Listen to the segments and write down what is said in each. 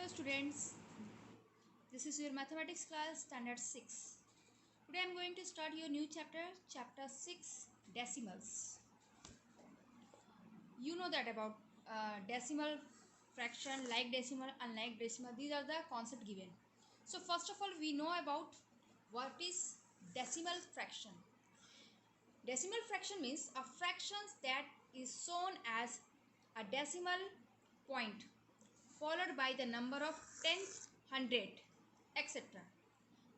Hello students, this is your mathematics class standard 6. Today I am going to start your new chapter 6, decimals. You know that about decimal, fraction, like decimal, unlike decimal, these are the concept given. So first of all we know about what is decimal fraction. Decimal fraction means a fraction that is shown as a decimal point followed by the number of tenth, hundred, etc.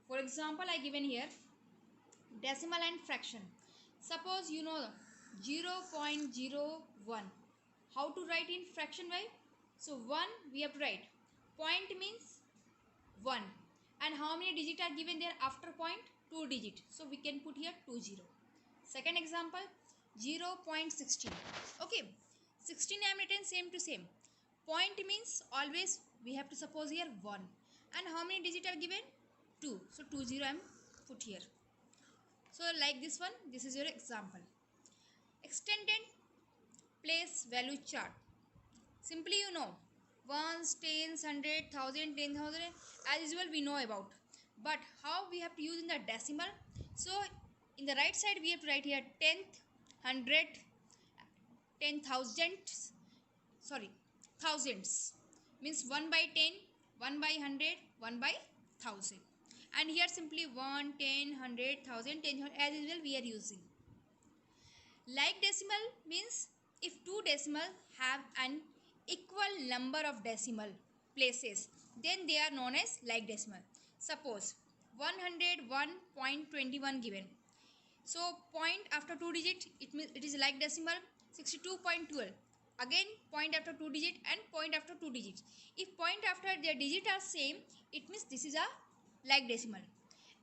For example, I given here decimal and fraction. Suppose you know 0.01. How to write in fraction way? So 1 we have to write. Point means 1. And how many digits are given there after point? 2 digits. So we can put here 20. Second example 0.16. Okay. 16 I am written same to same. Point means always we have to suppose here 1. And how many digits are given? 2. So 20 I am put here. So like this one, this is your example. Extended place value chart. Simply you know ones, tens, hundred, thousand, 10,000 as usual we know about. But how we have to use in the decimal? So in the right side we have to write here tenth, hundred, 10,000, thousands. Means 1 by 10, 1 by 100, 1 by 1000. And here simply 1, 10, 100, 1000, 10,000 as usual we are using. Like decimal means if two decimal have an equal number of decimal places, then they are known as like decimal. Suppose 101.21 given. So point after 2 digit it is like decimal. 62.12. Again point after 2 digit and point after 2 digits. If point after their digit are same, it means this is a like decimal.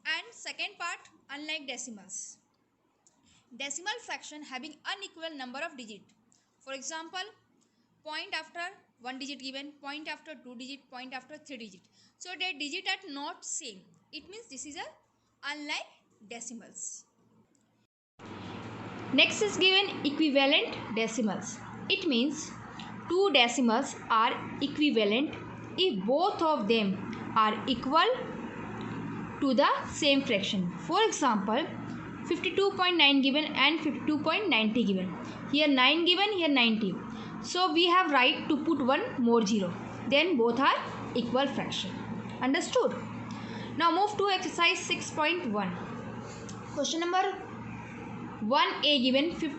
And second part, unlike decimals. Decimal fraction having unequal number of digit. For example, point after 1 digit given, point after 2 digit, point after 3 digit. So their digit are not same. It means this is a unlike decimals. Next is given equivalent decimals. It means two decimals are equivalent if both of them are equal to the same fraction. For example, 52.9 given and 52.90 given. Here 9 given, here 90. So we have right to put one more zero. Then both are equal fraction. Understood? Now move to exercise 6.1. Question number 1a given 5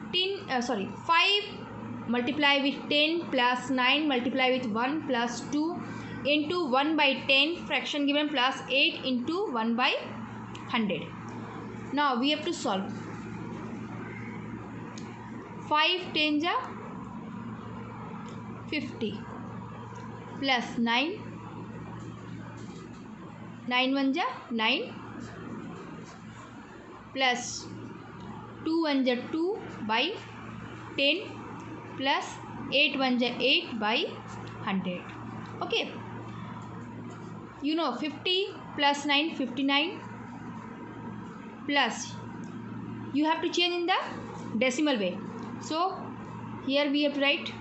multiply with 10 plus 9 multiply with 1 plus 2 into 1 by 10 fraction given plus 8 into 1 by 100. Now we have to solve. 5 10 ja 50 plus 9 1 ja 9 plus 2 1 ja 2 by 10 plus 8 1 ja 8 by 100. Okay. You know 50 plus 9 59 plus you have to change in the decimal way. So here we have to write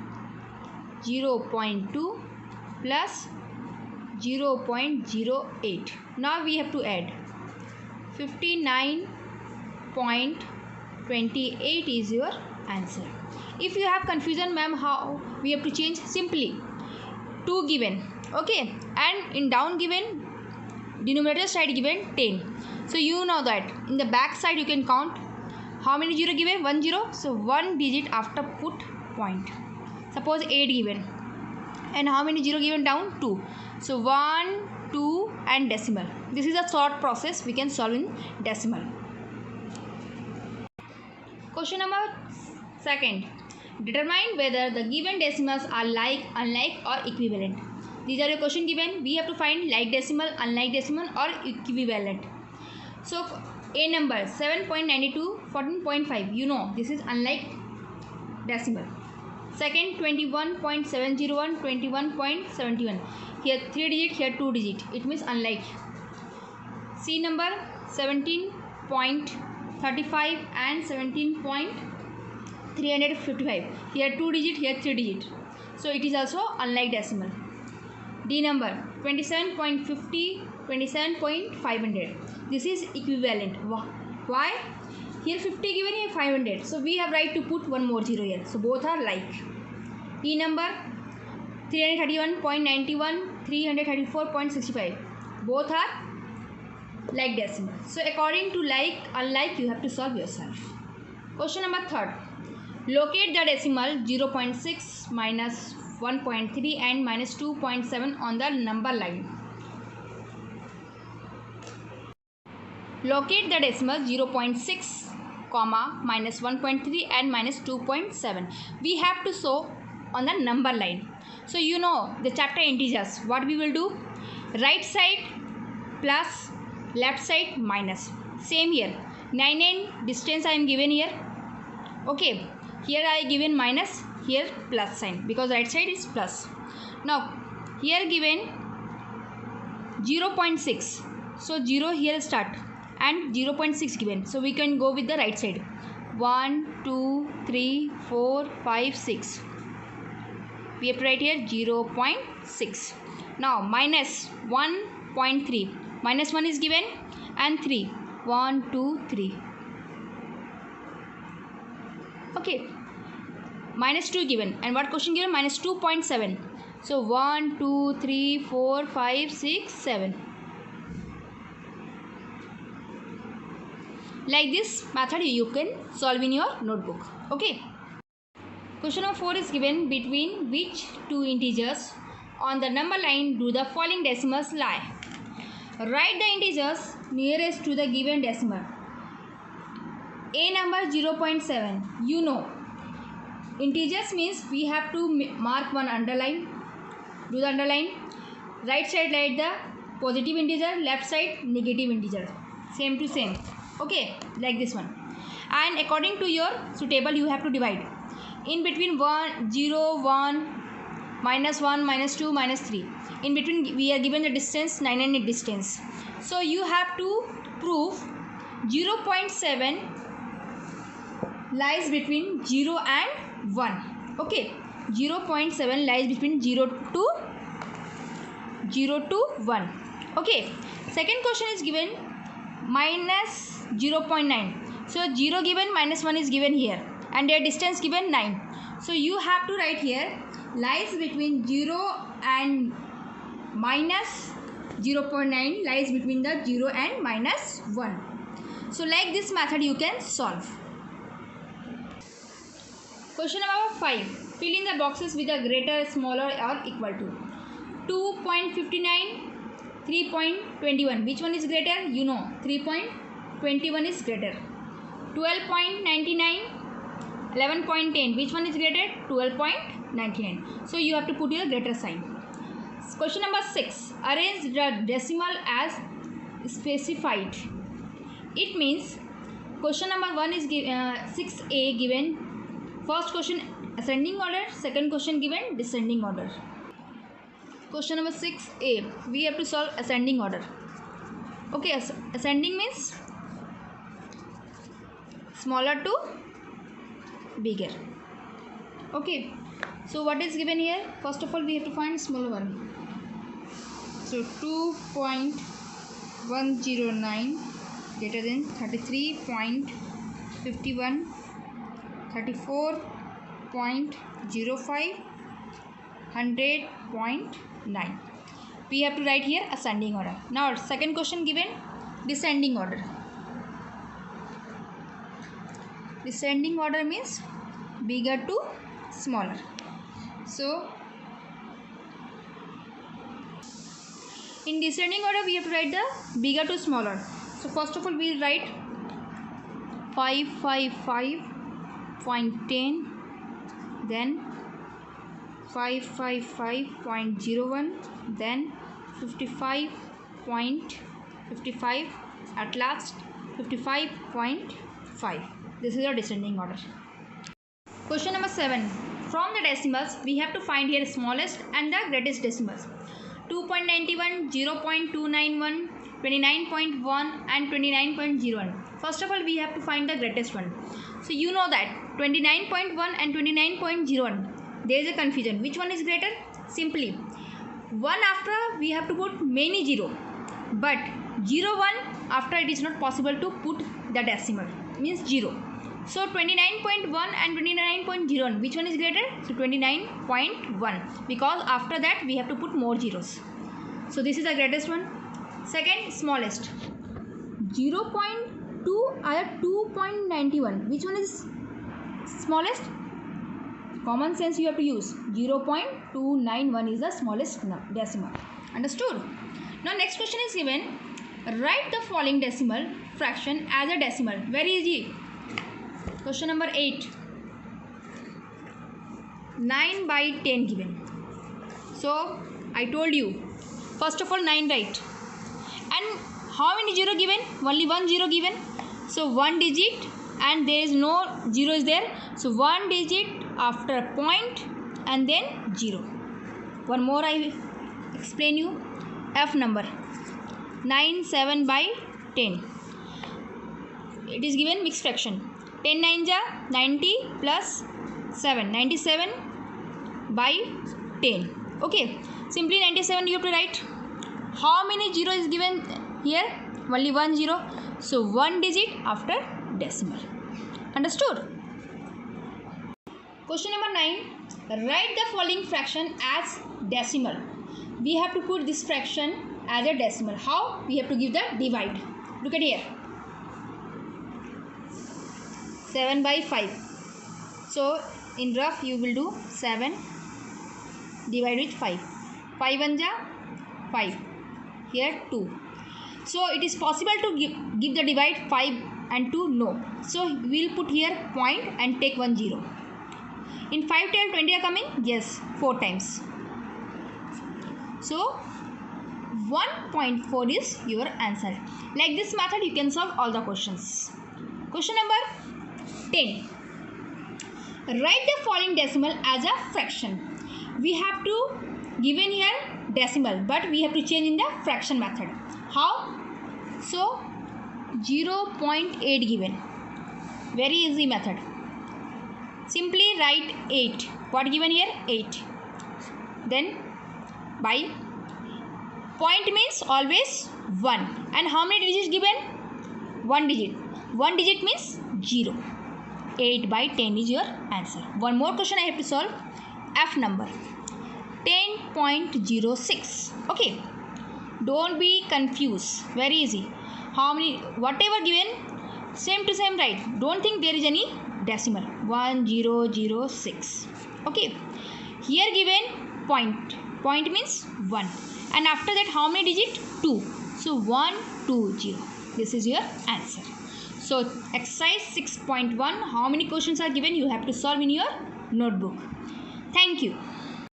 0.2 plus 0.08. Now we have to add 59.28 is your answer. If you have confusion ma'am how we have to change, simply 2 given, okay, and in down given denominator side given 10. So you know that in the back side you can count how many 0 given, 1 0. So 1 digit after put point. Suppose 8 given and how many 0 given down, 2. So 1 2 and decimal. This is a short process we can solve in decimal. Question number 2. Determine whether the given decimals are like, unlike or equivalent. These are your question given. We have to find like decimal, unlike decimal or equivalent. So a number 7.92, 14.5. You know this is unlike decimal. Second 21.701, 21.71. Here 3 digit, here 2 digit. It means unlike. C number 17.35 and 17.355. Here 2 digit, here 3 digit. So it is also unlike decimal. D number 27.50, 27.500. This is equivalent. Why? Here 50 given, here 500. So we have right to put one more zero here. So both are like. E number 331.91, 334.65. Both are like decimal. So according to like, unlike, you have to solve yourself. Question number 3. Locate the decimal 0.6, minus 1.3 and minus 2.7 on the number line. Locate the decimal 0.6, minus 1.3 and minus 2.7. We have to show on the number line. So you know the chapter integers. What we will do? Right side plus, left side minus. Same here. 9 and distance I am given here. Okay. Here I given minus, here plus sign, because right side is plus. Now here given 0.6. So 0 here start and 0.6 given. So we can go with the right side. 1, 2, 3, 4, 5, 6. We have to write here 0.6. Now minus 1.3. Minus 1 is given and 3. 1, 2, 3. Okay. Minus 2 given. And what question given? Minus 2.7. So 1, 2, 3, 4, 5, 6, 7. Like this method you can solve in your notebook. Okay. Question number 4 is given. Between which two integers on the number line do the following decimals lie? Write the integers nearest to the given decimal. A number 0.7. You know. Integers means we have to mark one underline. Do the underline. Right side write the positive integer, left side negative integer. Same to same. Okay, like this one. And according to your suitable, you have to divide. In between 1, 0, 1, minus 1, minus 2, minus 3. In between we are given the distance 9 and distance. So you have to prove 0.7 lies between 0 and 1. Okay, 0.7 lies between 0 to 1. Okay, second question is given minus 0.9. So 0 given, minus 1 is given here, and their distance given 9. So you have to write here lies between 0 and minus 0.9 lies between the 0 and minus 1. So like this method you can solve. Question number 5. Fill in the boxes with a greater, smaller or equal to. 2.59, 3.21. Which one is greater? You know, 3.21 is greater. 12.99, 11.10. Which one is greater? 12.99. So you have to put your greater sign. Question number 6. Arrange the decimal as specified. It means question number 1 is 6a given. First question ascending order, second question given descending order. Question number 6a, we have to solve ascending order. Okay, ascending means smaller to bigger. Okay, so what is given here? First of all, we have to find smaller one. So 2.109 greater than 33.51, 34.05, 100.9. We have to write here ascending order. Now second question given descending order. Descending order means bigger to smaller. So in descending order we have to write the bigger to smaller. So first of all we will write 555.10, then 555.01, then 55.55, at last 55.5. This is your descending order. Question number 7. From the decimals we have to find here smallest and the greatest decimals. 2.91, 0.291, 29.1 and 29.01. First of all we have to find the greatest one. So you know that 29.1 and 29.01. There is a confusion. Which one is greater? Simply 1 after we have to put many 0, but 0 1 after it is not possible to put the decimal, means 0. So 29.1 and 29.01, which one is greater? So 29.1, because after that we have to put more zeros. So this is the greatest one. Second, smallest. 0.2 or 2.91, which one is smallest? Common sense you have to use. 0.291 is the smallest decimal. Understood? Now next question is given. Write the following decimal fraction as a decimal. Very easy. Question number 8. 9 by 10 given. So I told you, first of all 9 write. And how many 0 given? Only 1 0 given. So 1 digit and there is no 0 is there. So 1 digit after point and then 0. One more I explain you. F number. 9 7 by 10. It is given mixed fraction. 10 9 ja 90 plus 7. 97 by 10. Okay. Simply 97 you have to write. How many 0 is given here? Only 1 0. So 1 digit after decimal. Understood? Question number 9. Write the following fraction as decimal. We have to put this fraction as a decimal. How? We have to give the divide. Look at here. 7 by 5. So in rough you will do 7 divide with 5. 5 1 ja 5. Here 2. So it is possible to give the divide 5 and 2? No. So we will put here point and take 1 0. In 5 10 20 are coming? Yes, 4 times. So 1.4 is your answer. Like this method you can solve all the questions. Question number 10. Write the following decimal as a fraction. We have to given here decimal, but we have to change in the fraction method. How? So 0.8 given. Very easy method. Simply write 8. What given here? 8. Then by point means always 1. And how many digits given? 1 digit. 1 digit means 0. 8 by 10 is your answer. One more question I have to solve. F number. 10.06. Okay. Don't be confused. Very easy. How many? Whatever given, same to same write. Don't think there is any decimal. 1006. Okay. Here given point. Point means 1. And after that how many digit? 2. So 120. This is your answer. So exercise 6.1. How many questions are given? You have to solve in your notebook. Thank you.